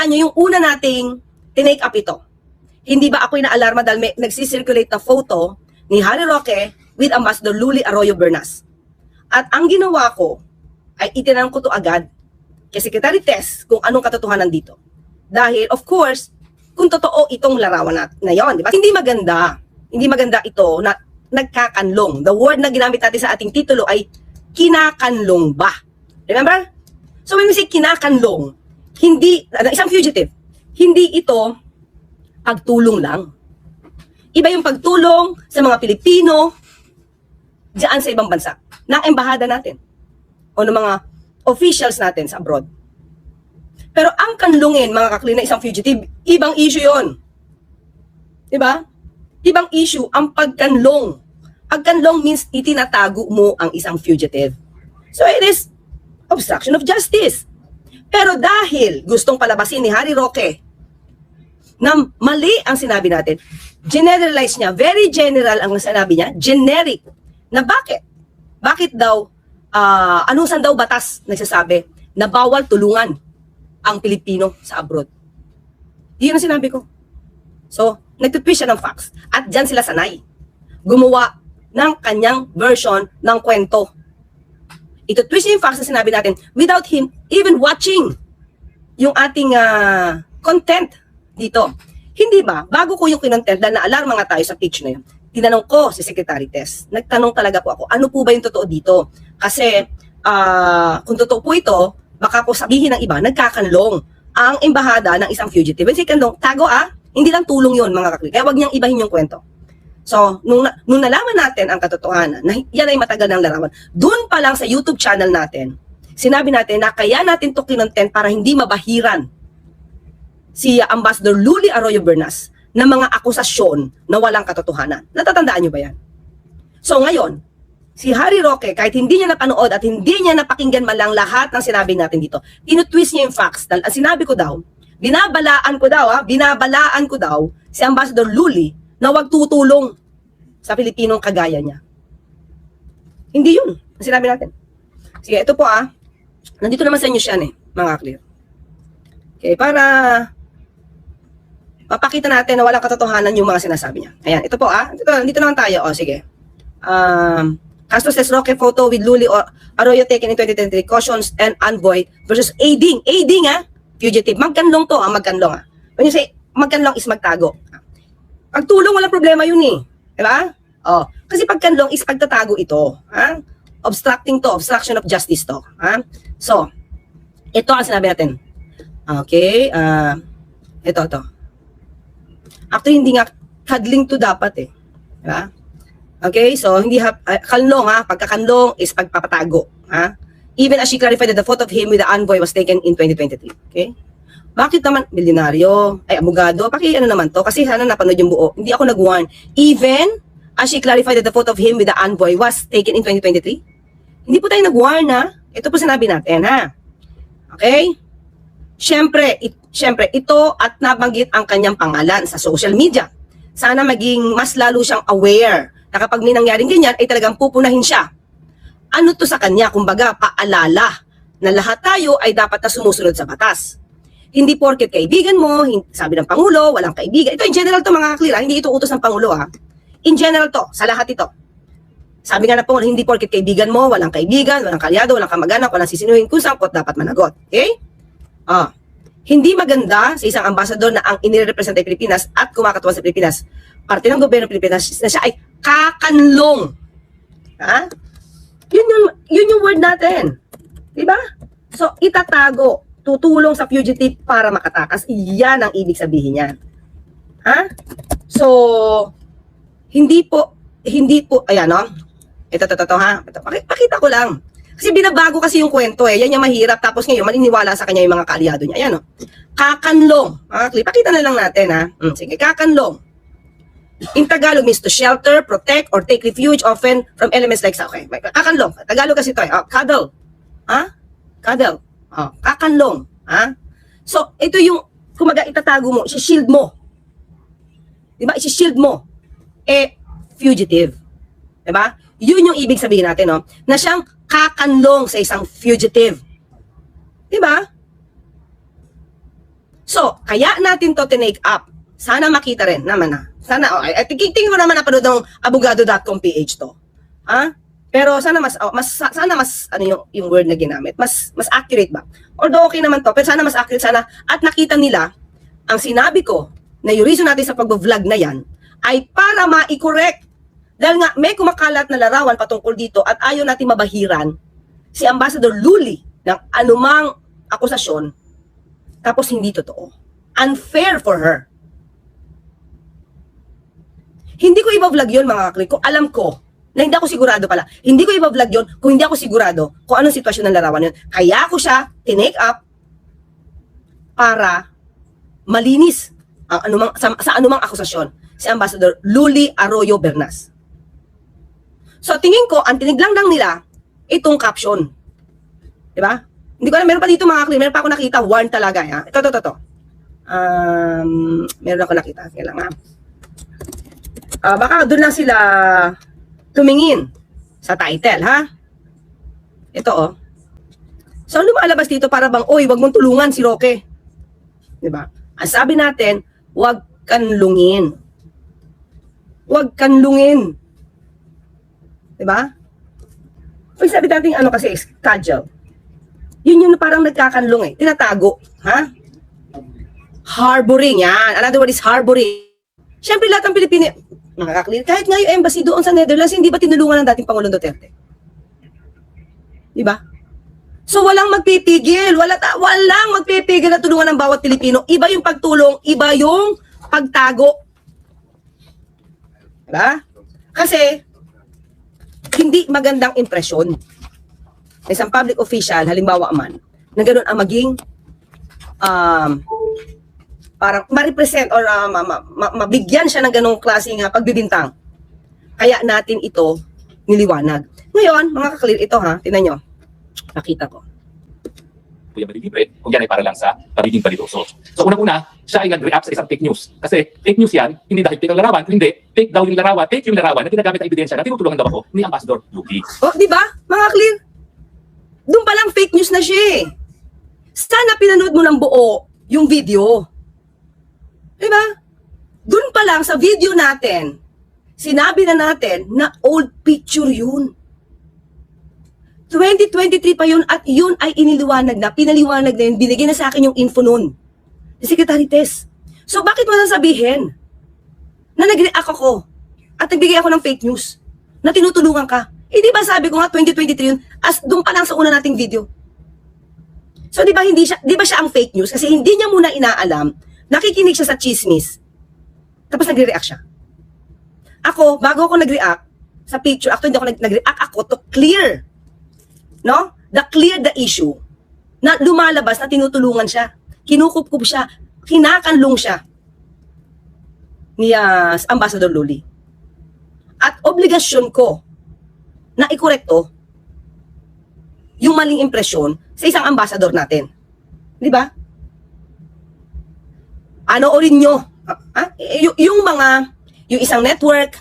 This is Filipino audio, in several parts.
tandaan nyo yung una nating tinake up ito. Hindi ba ako'y naalarma dahil may nagsisirculate na photo ni Harry Roque with Ambassador Luli Arroyo Bernas. At ang ginawa ko ay itinanong ko to agad kay Secretary Tess kung anong katotohanan dito. Dahil of course, kung totoo itong larawan na yon, di ba? Hindi maganda ito na nagkakanlong. The word na ginamit natin sa ating titulo ay kinakanlong ba? Remember? So when we say kinakanlong, hindi, isang fugitive, hindi ito pagtulong lang. Iba yung pagtulong sa mga Pilipino diyan sa ibang bansa, ng embahada natin o ng mga officials natin sa abroad. Pero ang kanlungin, mga kakli, na isang fugitive, ibang issue yon. Diba? Ibang issue ang pagkanlong. Pagkanlong means itinatago mo ang isang fugitive. So it is obstruction of justice. Pero dahil gustong palabasin ni Harry Roque na mali ang sinabi natin, generalize niya, very general ang sinabi niya, generic. Na bakit? Bakit daw, anong saan daw batas nagsasabi na bawal tulungan ang Pilipino sa abroad? Yun ang sinabi ko. So, nagtutwist siya ng facts. At dyan sila sanay. Gumawa ng kanyang version ng kwento. Ito-twist niya yung facts na sinabi natin without him even watching yung ating content dito. Hindi ba? Bago ko yung kinontent, dahil na-alarma nga tayo sa page na yun, tinanong ko si Secretary Tess. Nagtanong talaga po ako, ano po ba yung totoo dito? Kasi, kung totoo po ito, baka po sabihin ng iba, nagkakanlong ang embahada ng isang fugitive. When say kanlong, tago hindi lang tulong yon mga kakli. Kaya wag niyang ibahin yung kwento. So, nung nalaman natin ang katotohanan, na yan ay matagal ng larawan, doon pa lang sa YouTube channel natin, sinabi natin na kaya natin to kinontent para hindi mabahiran si Ambassador Luli Arroyo Bernas ng mga akusasyon na walang katotohanan. Natatandaan nyo ba yan? So ngayon, si Harry Roque, kahit hindi niya napanood at hindi niya napakinggan man lang lahat ng sinabi natin dito, tinutwist niya yung facts. Dahil ang sinabi ko daw, binabalaan ko daw si Ambassador Luli na wag tutulong sa Pilipinong kagaya niya. Hindi yun ang sinabi natin. Sige, ito po nandito naman sa inyo siya mga clear. Okay, para papakita natin na walang katotohanan yung mga sinasabi niya. Ayan, ito po dito naman tayo. Sige. Castro says Roque photo with Luli Arroyo taken in 2023, cautions and envoy versus aiding fugitive. Magkanlong to, magkanlong. When you say magkanlong is magtago. Pagtulong, walang problema yun diba? Kasi pagkanlong is pagtatago ito. Obstruction of justice to. So, ito ang sinabi natin. Okay, ito. Actually, hindi nga cuddling to dapat diba? Okay, so hindi kanlong pagkakanlong is pagpapatago. Even as she clarified that the photo of him with the envoy was taken in 2023. Okay? Bakit naman milyonaryo, abogado, naman to? Kasi sana napanood yung buo. Hindi ako nag-warn. Even as she clarified that the photo of him with the envoy was taken in 2023. Hindi po tayo nag-warn Ito po sinabi natin Okay? Siyempre, ito at nabanggit ang kanyang pangalan sa social media. Sana maging mas lalo siyang aware na kapag may nangyaring ganyan, ay talagang pupunahin siya. Ano to sa kanya? Kumbaga, paalala na lahat tayo ay dapat na sumusunod sa batas. Hindi porket kaibigan mo, sabi ng Pangulo, walang kaibigan. Ito in general to mga kaklira, hindi ito utos ng Pangulo In general to, sa lahat ito. Sabi nga na po, hindi porket kaibigan mo, walang kaibigan, walang kalyado, walang kamag-anak, walang sisinuhin kung sangkot dapat managot. Okay? Hindi maganda sa isang ambassador na ang inirepresenta ay Pilipinas at kumakatuwa sa Pilipinas. Parte ng gobyerno ng Pilipinas na siya ay kakanlong. Yun yung word natin. Diba? So, itatago, tutulong sa fugitive para makatakas. Iyan ang ibig sabihin niyan. So, hindi po, ayan Ito, pakita ko lang. Kasi binabago kasi yung kwento Yan yung mahirap. Tapos ngayon, maniniwala sa kanya yung mga kaalyado niya. Ayan Kakanlong. Pakita na lang natin Sige, kakanlong. In Tagalog means to shelter, protect, or take refuge often from elements like okay. Kakanlong. Tagalog kasi ito cuddle. Cuddle. Kakanlong. So, ito yung kumaga itatago mo, i-shield mo. Diba? I-shield mo. Fugitive. Diba? Yun yung ibig sabihin natin, na siyang kakanlong sa isang fugitive. Diba? So, kaya natin to tinake up. Sana makita rin naman na. Sana, tingin mo naman napanood ng abogado.com PH to. Ha? Pero sana mas ano yung word na ginamit, mas accurate ba? Although okay naman to, pero sana mas accurate sana at nakita nila ang sinabi ko na yung reason natin sa pag-vlog na yan ay para ma-correct. Dahil nga may kumakalat na larawan patungkol dito at ayaw natin mabahiran si Ambassador Luli ng anumang akusasyon tapos hindi totoo. Unfair for her. Hindi ko iba-vlog yun mga kaklik, kung alam ko na hindi ako sigurado pala. Hindi ko iba-vlog yun kung hindi ako sigurado kung anong sitwasyon ng larawan yun. Kaya ako siya tinake up para malinis ang sa anumang akusasyon si Ambassador Luli Arroyo Bernas. So tingin ko, ang tiniglang lang nila itong caption. Diba? Hindi ko alam, meron pa dito mga kaklik, meron pa ako nakita, warn talaga. Ha? Ito. Meron ako nakita. Sige lang ha. Baka doon lang sila tumingin sa title, ha? Ito, oh. So, lumalabas dito para bang, oy, wag mong tulungan si Roque. Diba? Ang sabi natin, wag kanlungin. Wag kanlungin. Diba? Pag sabi natin, ano kasi, cudgel. Yun yung parang nagkakanlung eh. Tinatago, ha? Harboring, yan. Another word is harboring. Siyempre, lahat ng Pilipino, nakaka-clear. Kahit nga yung embassy doon sa Netherlands, hindi ba tinulungan ng dating Pangulong Duterte? Diba? So, walang magpipigil. Walang magpipigil na tulungan ng bawat Pilipino. Iba yung pagtulong, iba yung pagtago. Diba? Kasi, hindi magandang impresyon na isang public official, halimbawa man, na gano'n ang maging parang ma-represent or mabigyan siya ng ganong klaseng pagbibintang. Kaya natin ito niliwanag. Ngayon, mga kaklir, ito ha, tingnan nyo. Nakita ko. Kuya malilibre, kung yan ay para lang sa pagiging balidoso. So unang-una, siya ay nag-react sa isang fake news. Kasi fake news yan, hindi dahil fake ang larawan, kundi fake daw yung larawan, fake yung larawan na ginagamit ang ebidensya na tinutulungan daw ako ni Ambassador Luli. Oh, di ba? Mga kaklir, doon pa lang fake news na siya eh. Sana pinanood mo ng buo yung video. Diba? Doon pa lang sa video natin, sinabi na natin na old picture yun. 2023 pa yun at yun ay iniliwanag na, pinaliwanag na yun, binigay na sa akin yung info nun. Si Secretary Tess. So bakit mo sasabihin na nag-react ako at nagbigay ako ng fake news na tinutulungan ka? Eh di ba sabi ko nga 2023 yun as doon pa lang sa una nating video. So di ba siya ang fake news kasi hindi niya muna inaalam. Nakikinig siya sa chismis. Tapos nagre-react siya. Ako, bago ako nag-react sa picture, hindi ako nag-react ako to clear. No? Clear the issue. Na lumalabas na tinutulungan siya. Kinukup-kup siya. Kinakanlong siya. Ni Ambassador Luli. At obligasyon ko na ikorekto yung maling impresyon sa isang ambassador natin. Di ba? Anoorin nyo. Yung isang network,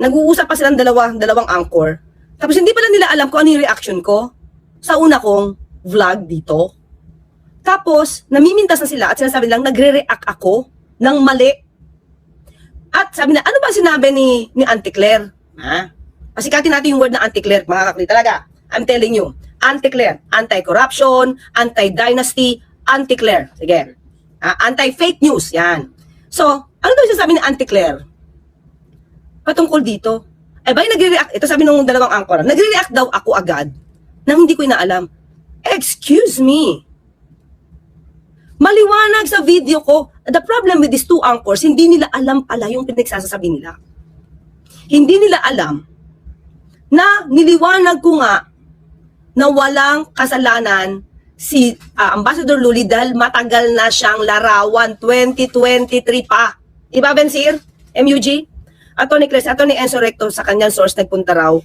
nag-uusap pa silang dalawang anchor. Tapos hindi pala nila alam kung ano yung reaction ko sa una kong vlog dito. Tapos, namimintas na sila at sinasabi nilang nagre-react ako ng mali. At sabi na, ano ba sinabi ni Auntie Claire? Ha? Pasikatin natin yung word na Auntie Claire, mga kakli talaga. I'm telling you. Auntie Claire, anti-corruption, anti-dynasty, Auntie Claire. Sige. Anti-fake news, yan. So, ano daw sasabi ni Auntie Claire? Patungkol dito. Eh ba, nagre-react, ito sabi ng dalawang anchor, nagre-react daw ako agad nang hindi ko inaalam. Excuse me. Maliwanag sa video ko, the problem with these two anchors, hindi nila alam pala yung pinagsasabi nila. Hindi nila alam na niliwanag ko nga na walang kasalanan si Ambassador Luli dahil matagal na siyang larawan, 2023 pa. Diba, Bensir? MUG? Atty. Chris, Atty. Enzo Recto sa kanyang source nagpunta raw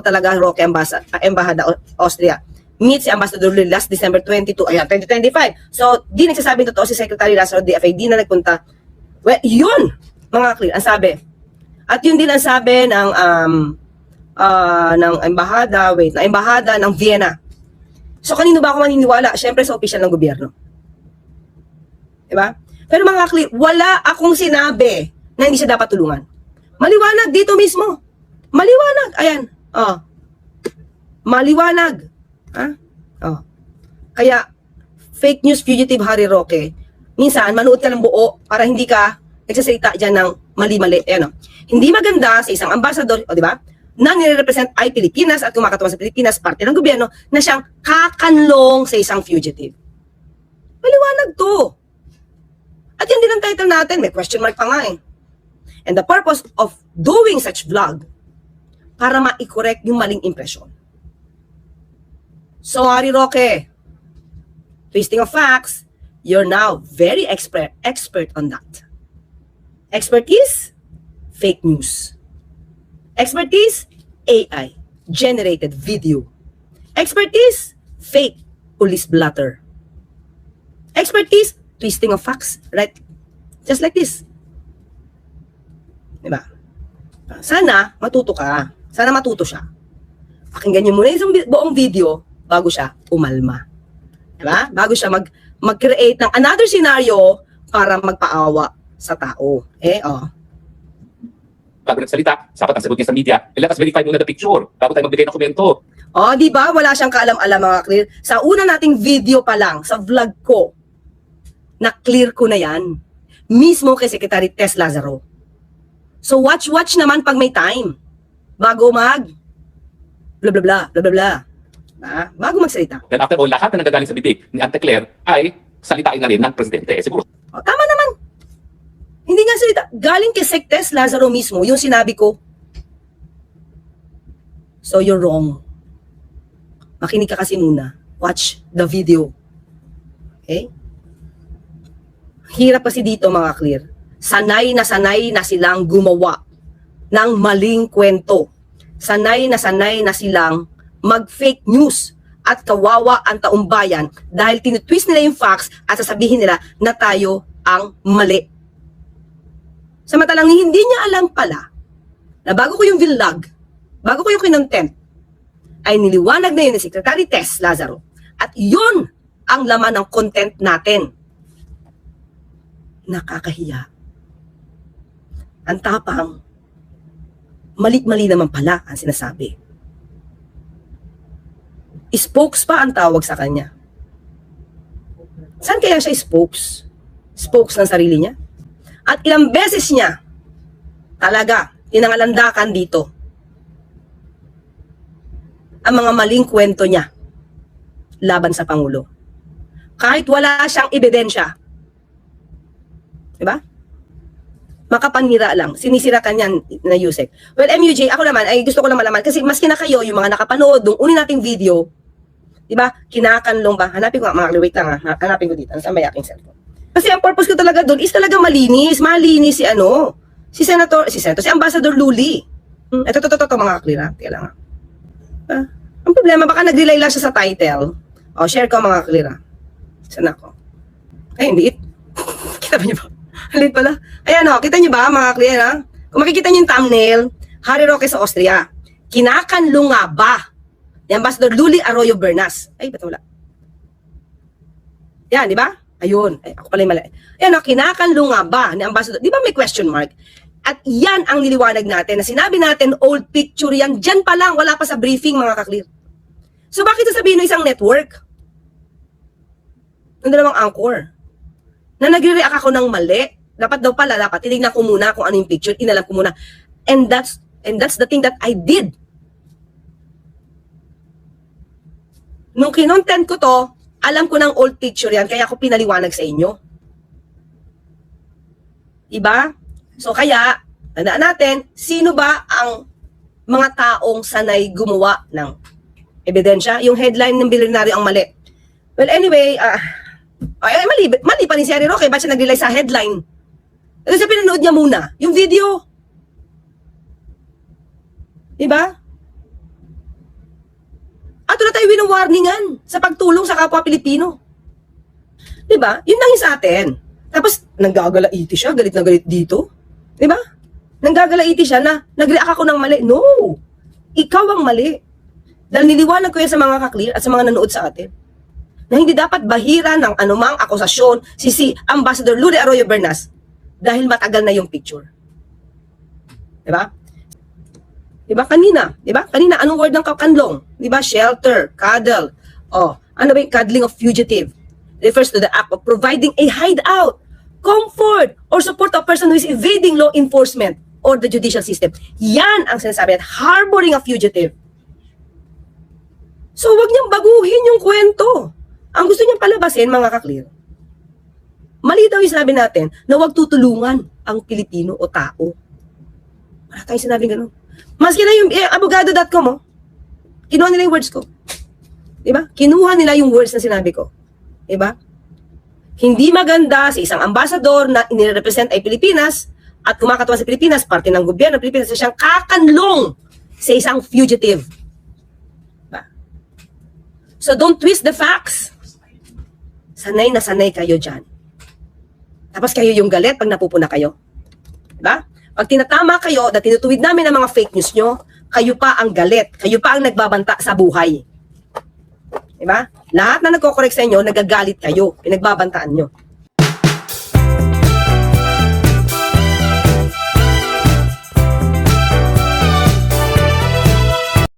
talaga Roque Embahada Austria. Meet si Ambassador Luli last December 22, 2025. So, di nagsasabing totoo si Secretary Lazaro DFA, di na nagpunta. Well, yun, mga clear, ang sabi. At yun din ang sabi ng embahada ng Vienna. So kanino ba ako maniniwala? Siyempre sa opisyal ng gobyerno. Diba? Pero mga clear, wala akong sinabi na hindi siya dapat tulungan. Maliwanag dito mismo. Maliwanag. Ayan. Oh. Maliwanag. Ha? Oh. Kaya, fake news fugitive Harry Roque, minsan, manood ka ng buo para hindi ka nagsasalita dyan ng mali-mali. Ayan, oh. Hindi maganda sa isang ambassador, o di ba, na nire-represent ay Pilipinas at kumakatawa sa Pilipinas, parte ng gobyerno, na siyang kakanlong sa isang fugitive. Maliwanag to. At yan din ang title natin, may question mark pa nga eh. And the purpose of doing such vlog, para ma-correct yung maling impression. So, Harry Roque, twisting of facts, you're now very expert on that. Expertise, fake news. Expertise, AI, generated video. Expertise, fake police blotter. Expertise, twisting of facts, right? Just like this. Diba? Sana matuto ka. Sana matuto siya. Pakinggan niyo muna yung buong video bago siya umalma. Diba? Bago siya mag-create ng another scenario para magpaawa sa tao. Bago nagsalita, sapat ang sagot niya sa media, let us verify muna the picture bago tayo magbigay ng komento. Di ba? Wala siyang kaalam-alam mga clear. Sa una nating video pa lang, sa vlog ko, na-clear ko na yan. Mismo kay Secretary Tess Lazaro. So watch naman pag may time. Bago mag blah blah blah blah blah blah. Bago magsalita. Then after all, lahat na nagagaling sa bibig ni Ante Claire ay salitain na rin ng presidente. Siguro. Tama naman. Hindi nga salita. Galing kay Sec Tess Lazaro mismo, yung sinabi ko. So you're wrong. Makinig ka kasi muna. Watch the video. Okay? Hirap kasi dito mga clear. Sanay na silang gumawa ng maling kwento. Sanay na silang mag-fake news at kawawa ang taong bayan dahil tinutwist nila yung facts at sasabihin nila na tayo ang mali. Samantalang hindi niya alam pala na bago ko yung vlog, bago ko yung kinontent, ay niliwanag na yun ni Secretary Tess Lazaro. At yun ang laman ng content natin. Nakakahiya. Ang tapang, mali-mali naman pala ang sinasabi. Spokes pa ang tawag sa kanya. Saan kaya siya spokes? Spokes ng sarili niya? At ilang beses niya talaga tinangalandakan dito ang mga maling kwento niya laban sa Pangulo. Kahit wala siyang ebidensya. Diba? Makapanira lang. Sinisira ka niyan na Yusek. Well, MUJ, ako naman, ay gusto ko lang malaman. Kasi maski na kayo, yung mga nakapanood, nung uni nating video, diba, kinakanlong ba? Hanapin ko, wait lang ha. Hanapin ko dito. Saan ba yung aking cellphone? Kasi ang purpose ko talaga doon is talaga malinis. Malinis si si Ambassador Luli. Ito, mga klira. Teka lang ha. Ang problema, baka nag-relay lang siya sa title. Share ko mga klira. Saan ako? Ay, hindi. Kita ba niyo ba? Halit pala. Ayan kita niyo ba mga clear ha? Kung makikita niyo yung thumbnail, Harry Roque sa Austria. Kinakanlong nga ba ni Ambassador Luli Arroyo Bernas? Ay, ba't wala? Yan, di ba? Ayun. Ay, ako pala yung mali. Ayan kinakanlong nga ba ni Ambassador? Di ba may question mark? At yan ang niliwanag natin na sinabi natin old picture yan. Diyan pa lang, wala pa sa briefing mga kaklear. So bakit sasabihin ng isang network? Ng dalawang anchor na nagre-react ako ng mali, dapat tinignan ko muna kung ano yung picture, inalam ko muna. And that's the thing that I did. Nung kinontent ko to, alam ko ng old picture yan, kaya ako pinaliwanag sa inyo. Diba? So kaya, tandaan natin, sino ba ang mga taong sanay gumawa ng ebidensya? Yung headline ng bilyonaryo ang mali. Well, anyway, mali pa rin si Harry Roque. Ba't siya nag-relay sa headline? Kasi pinanood niya muna yung video. Diba? At wala tayo wino-warningan sa pagtulong sa kapwa Pilipino. Diba? Yun lang yung sa atin. Tapos, nanggagalaiti siya, galit na galit dito. Diba? Nanggagalaiti siya na nag-react ako ng mali. No! Ikaw ang mali. Dahil niliwanag ko yan sa mga kaklir at sa mga nanood sa atin na hindi dapat bahira ng anumang akusasyon si Ambassador Luli Arroyo Bernas dahil matagal na yung picture. Diba? Diba kanina? Diba? Kanina, anong word ng kakanlong? Diba? Shelter, cuddle. Oh, ano ba yung cuddling of fugitive? Refers to the act of providing a hideout, comfort, or support to a person who is evading law enforcement or the judicial system. Yan ang sinasabi at harboring a fugitive. So, wag niyang baguhin yung kwento. Ang gusto niyang palabasin, mga kaklir, mali daw yung sinabi natin na wag tutulungan ang Pilipino o tao. Wala tayong sinabing gano'n. Maski na yung abogado.com, oh, kinuha nila yung words ko. Diba? Kinuha nila yung words na sinabi ko. Diba? Hindi maganda sa isang ambasador na inirepresent ay Pilipinas at kumakatawa sa Pilipinas, parte ng gobyerno ng Pilipinas, na siyang kakanlong sa isang fugitive. Diba? So don't twist the facts. Sanay na sanay kayo dyan. Tapos kayo yung galit pag napupuna kayo. Diba? Pag tinatama kayo na tinutuwid namin ang mga fake news nyo, kayo pa ang galit. Kayo pa ang nagbabanta sa buhay. Diba? Lahat na nagko-correct sa inyo, nagagalit kayo. Pinagbabantaan nyo.